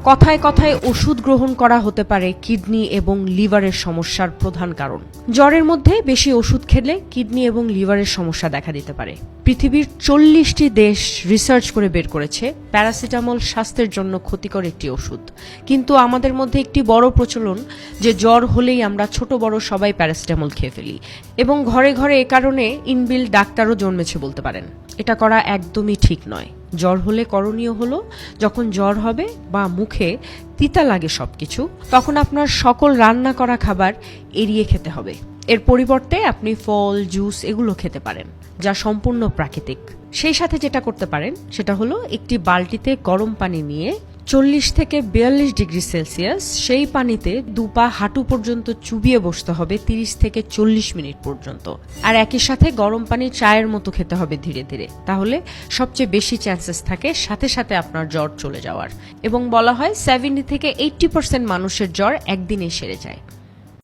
কথায় কথায় ওষুধ গ্রহণ করা হতে পারে কিডনি এবং লিভারের সমস্যার প্রধান কারণ। জ্বরের মধ্যে বেশি ওষুধ খেলে কিডনি এবং লিভারের সমস্যা দেখা দিতে পারে। পৃথিবীর 40টি দেশ রিসার্চ করে বের করেছে প্যারাসিটামল স্বাস্থ্যের জন্য ক্ষতিকর একটি ওষুধ, কিন্তু আমাদের মধ্যে একটি বড় প্রচলন যে জ্বর হলেই আমরা ছোট বড় সবাই প্যারাসিটামল খেয়ে ফেলি এবং ঘরে ঘরে এ কারণে ইনবিল ডাক্তারও জন্মেছে বলতে পারেন। এটা করা একদমই ঠিক নয়। জ্বর হলে করণীয় হলো যখন জ্বর হবে বা মুখে তিতা লাগে সবকিছু, তখন আপনার সকল রান্না করা খাবার এড়িয়ে খেতে হবে। এর পরিবর্তে আপনি ফল, জুস এগুলো খেতে পারেন যা সম্পূর্ণ প্রাকৃতিক। সেই সাথে যেটা করতে পারেন সেটা হলো একটি বালতিতে গরম পানি নিয়ে 40 থেকে 42 ডিগ্রি সেলসিয়াস সেই পানিতে দুপা হাঁটু পর্যন্ত চুবিয়ে বসতে হবে 30 থেকে 40 মিনিট পর্যন্ত। আর একই সাথে গরম পানি চায়ের মতো খেতে হবে ধীরে ধীরে। তাহলে সবচেয়ে বেশি চান্সেস থাকে সাথে সাথে আপনার জ্বর চলে যাওয়ার। এবং বলা হয় 70 থেকে 80% মানুষের জ্বর একদিনেই সেরে যায়।